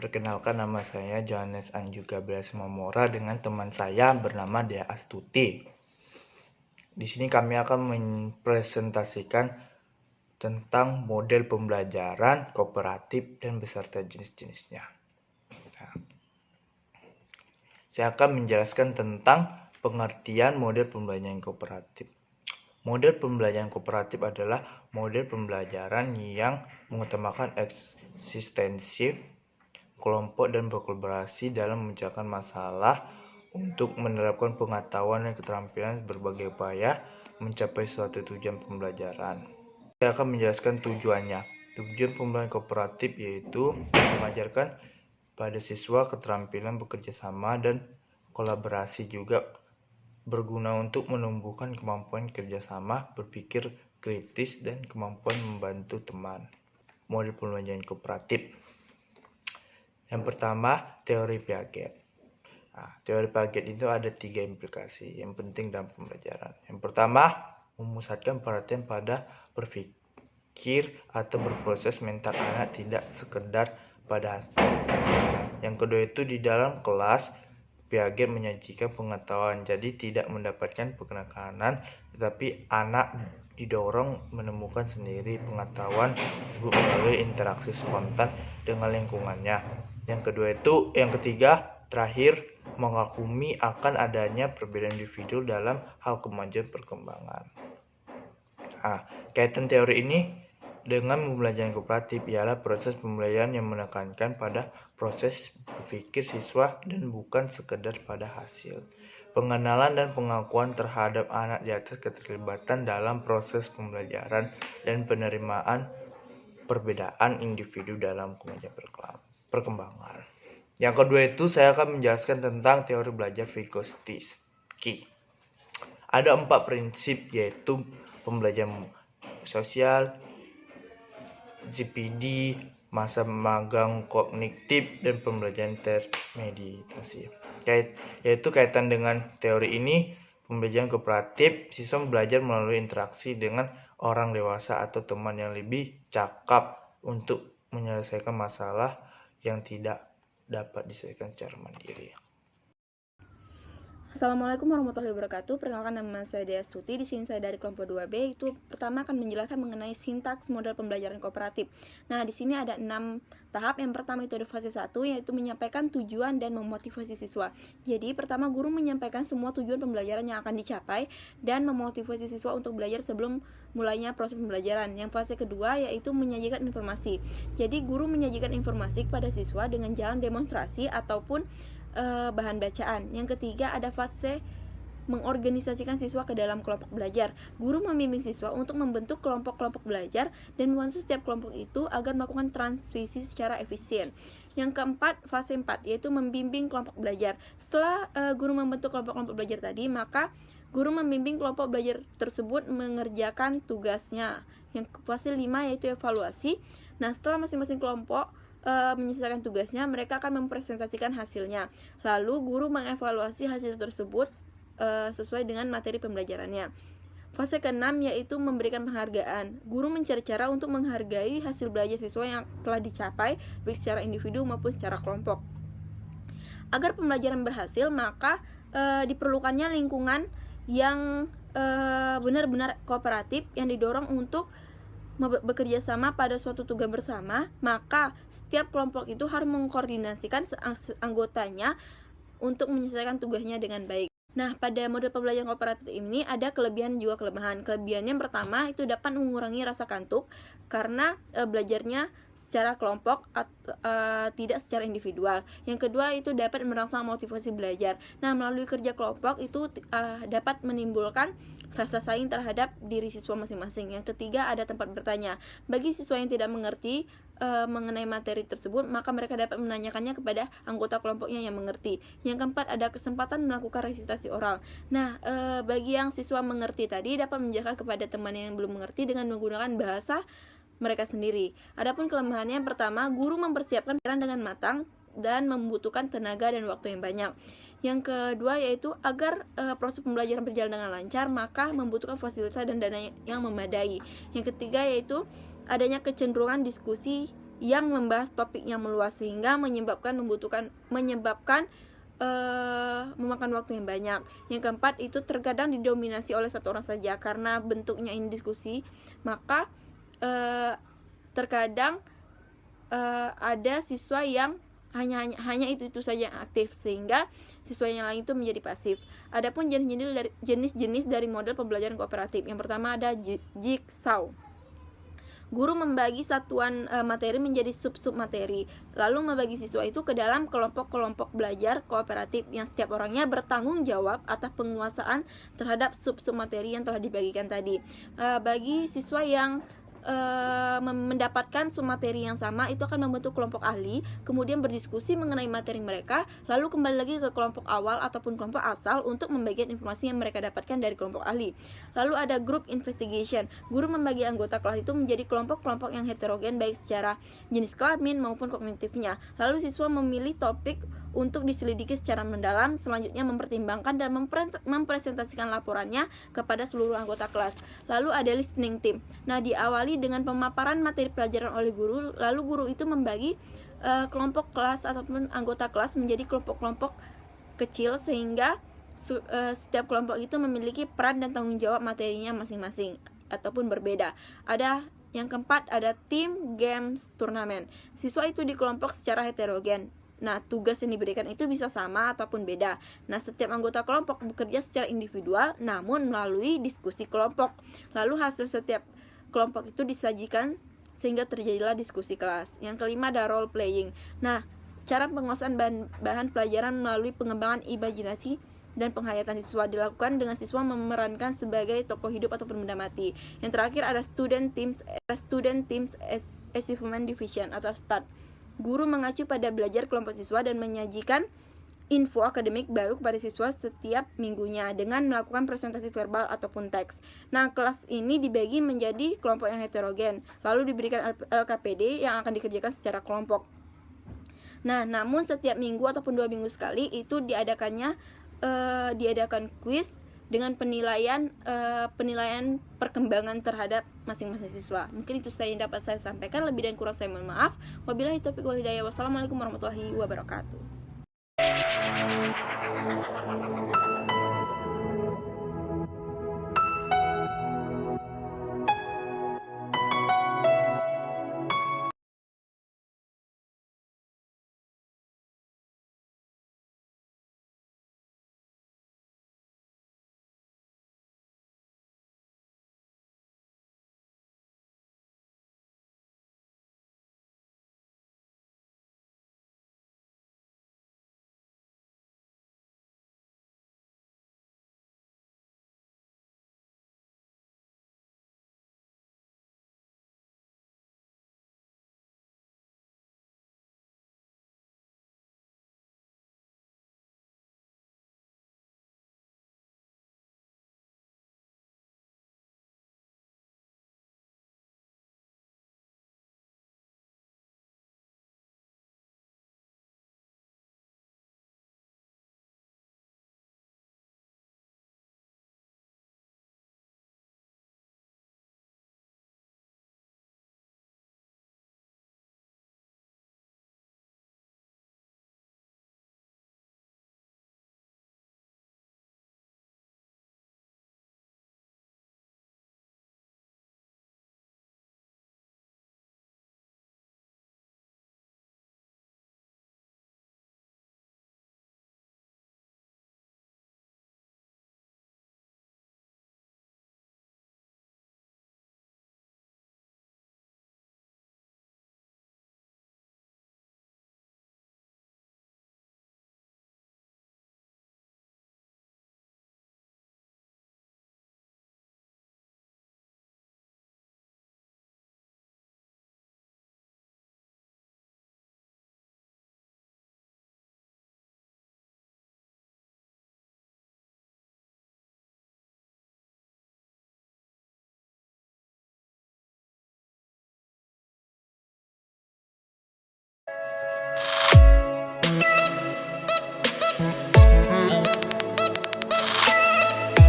Perkenalkan, nama saya Johannes Anjuga Blasmamora dengan teman saya bernama Dea Astuti. Di sini kami akan mempresentasikan tentang model pembelajaran kooperatif dan beserta jenis-jenisnya. Saya akan menjelaskan tentang pengertian model pembelajaran kooperatif. Model pembelajaran kooperatif adalah model pembelajaran yang mengutamakan eksistensi kelompok dan berkolaborasi dalam memecahkan masalah untuk menerapkan pengetahuan dan keterampilan berbagai upaya mencapai suatu tujuan pembelajaran. Saya akan menjelaskan tujuannya. Tujuan pembelajaran kooperatif yaitu mengajarkan pada siswa keterampilan bekerja sama dan kolaborasi, juga berguna untuk menumbuhkan kemampuan kerjasama, berpikir kritis, dan kemampuan membantu teman. Model pembelajaran kooperatif. Yang pertama, teori Piaget. Teori Piaget itu ada 3 implikasi yang penting dalam pembelajaran. Yang pertama, memusatkan perhatian pada berpikir atau berproses mental anak, tidak sekedar pada hasil. Yang kedua itu di dalam kelas, Piaget menyajikan pengetahuan, jadi tidak mendapatkan penekanan, tetapi anak didorong menemukan sendiri pengetahuan tersebut melalui interaksi spontan dengan lingkungannya. Yang ketiga, terakhir, mengakui akan adanya perbedaan individu dalam hal kemajuan perkembangan. Kaitan teori ini dengan pembelajaran kooperatif ialah proses pembelajaran yang menekankan pada proses berpikir siswa dan bukan sekedar pada hasil. Pengenalan dan pengakuan terhadap anak di atas keterlibatan dalam proses pembelajaran dan penerimaan perbedaan individu dalam kemajuan perkembangan. Yang kedua itu saya akan menjelaskan tentang teori belajar Vygotsky. Ada 4 prinsip, yaitu pembelajaran sosial, GPD, masa magang kognitif, dan pembelajaran intermediasi. Yaitu kaitan dengan teori ini, pembelajaran kooperatif, siswa belajar melalui interaksi dengan orang dewasa atau teman yang lebih cakap untuk menyelesaikan masalah yang tidak dapat diselesaikan secara mandiri. Assalamualaikum warahmatullahi wabarakatuh. Perkenalkan, nama saya Dea Astuti. Di sini saya dari kelompok 2B. Itu pertama akan menjelaskan mengenai sintaks model pembelajaran kooperatif. Nah, di sini ada 6 tahap. Yang pertama itu ada fase 1, yaitu menyampaikan tujuan dan memotivasi siswa. Jadi, pertama guru menyampaikan semua tujuan pembelajaran yang akan dicapai dan memotivasi siswa untuk belajar sebelum mulainya proses pembelajaran. Yang fase kedua yaitu menyajikan informasi. Jadi, guru menyajikan informasi kepada siswa dengan jalan demonstrasi ataupun bahan bacaan. Yang ketiga ada fase mengorganisasikan siswa ke dalam kelompok belajar. Guru membimbing siswa untuk membentuk kelompok-kelompok belajar dan membantu setiap kelompok itu agar melakukan transisi secara efisien. Yang keempat, fase 4, yaitu membimbing kelompok belajar. Setelah guru membentuk kelompok-kelompok belajar tadi, maka guru membimbing kelompok belajar tersebut mengerjakan tugasnya. Yang fase 5 yaitu evaluasi. Nah, setelah masing-masing kelompok menyelesaikan tugasnya, mereka akan mempresentasikan hasilnya. Lalu guru mengevaluasi hasil tersebut sesuai dengan materi pembelajarannya. Fase ke-6 yaitu memberikan penghargaan. Guru mencari cara untuk menghargai hasil belajar siswa yang telah dicapai baik secara individu maupun secara kelompok. Agar pembelajaran berhasil, maka diperlukannya lingkungan yang benar-benar kooperatif yang didorong untuk bekerja sama pada suatu tugas bersama. Maka setiap kelompok itu harus mengkoordinasikan anggotanya untuk menyelesaikan tugasnya dengan baik. Nah, pada model pembelajaran kooperatif ini ada kelebihan juga kelemahan. Kelebihannya yang pertama itu dapat mengurangi rasa kantuk karena belajarnya secara kelompok tidak secara individual. Yang kedua itu dapat merangsang motivasi belajar. Nah, melalui kerja kelompok itu dapat menimbulkan rasa saing terhadap diri siswa masing-masing. Yang ketiga ada tempat bertanya. Bagi siswa yang tidak mengerti mengenai materi tersebut, maka mereka dapat menanyakannya kepada anggota kelompoknya yang mengerti. Yang keempat ada kesempatan melakukan resitasi oral. Nah, bagi yang siswa mengerti tadi dapat menjelaskan kepada teman yang belum mengerti dengan menggunakan bahasa mereka sendiri. Adapun kelemahannya yang pertama, guru mempersiapkan pikiran dengan matang dan membutuhkan tenaga dan waktu yang banyak. Yang kedua yaitu agar proses pembelajaran berjalan dengan lancar, maka membutuhkan fasilitas dan dana yang memadai. Yang ketiga yaitu adanya kecenderungan diskusi yang membahas topik yang meluas sehingga menyebabkan memakan waktu yang banyak. Yang keempat itu terkadang didominasi oleh satu orang saja karena bentuknya ini diskusi, maka terkadang ada siswa yang hanya itu saja yang aktif sehingga siswa yang lain itu menjadi pasif. Adapun jenis-jenis dari model pembelajaran kooperatif. Yang pertama ada jigsaw. Guru membagi satuan materi menjadi sub-sub materi, lalu membagi siswa itu ke dalam kelompok-kelompok belajar kooperatif yang setiap orangnya bertanggung jawab atas penguasaan terhadap sub-sub materi yang telah dibagikan tadi. Bagi siswa yang mendapatkan materi yang sama itu akan membentuk kelompok ahli, kemudian berdiskusi mengenai materi mereka, lalu kembali lagi ke kelompok awal ataupun kelompok asal untuk membagikan informasi yang mereka dapatkan dari kelompok ahli. Lalu ada group investigation. Guru membagi anggota kelas itu menjadi kelompok-kelompok yang heterogen baik secara jenis kelamin maupun kognitifnya. Lalu siswa memilih topik untuk diselidiki secara mendalam, selanjutnya mempertimbangkan dan mempresentasikan laporannya kepada seluruh anggota kelas. Lalu ada listening team. Nah, diawali dengan pemaparan materi pelajaran oleh guru, lalu guru itu membagi kelompok kelas ataupun anggota kelas menjadi kelompok-kelompok kecil sehingga setiap kelompok itu memiliki peran dan tanggung jawab materinya masing-masing ataupun berbeda. Ada yang keempat ada team games turnamen. Siswa itu dikelompok secara heterogen. Nah, tugas yang diberikan itu bisa sama ataupun beda. Nah, setiap anggota kelompok bekerja secara individual namun melalui diskusi kelompok. Lalu hasil setiap kelompok itu disajikan sehingga terjadilah diskusi kelas. Yang kelima ada role playing. Nah, cara penguasaan bahan pelajaran melalui pengembangan imajinasi dan penghayatan siswa dilakukan dengan siswa memerankan sebagai tokoh hidup ataupun benda mati. Yang terakhir ada student teams achievement division atau STAD. Guru mengacu pada belajar kelompok siswa dan menyajikan info akademik baru kepada siswa setiap minggunya dengan melakukan presentasi verbal ataupun teks. Nah, kelas ini dibagi menjadi kelompok yang heterogen, lalu diberikan LKPD yang akan dikerjakan secara kelompok. Nah, namun setiap minggu ataupun 2 minggu sekali itu diadakan kuis dengan penilaian perkembangan terhadap masing-masing siswa. Mungkin itu saja yang dapat saya sampaikan. Lebih dan kurang saya mohon maaf. Wabillahi taufiq wal hidayah. Wassalamualaikum warahmatullahi wabarakatuh.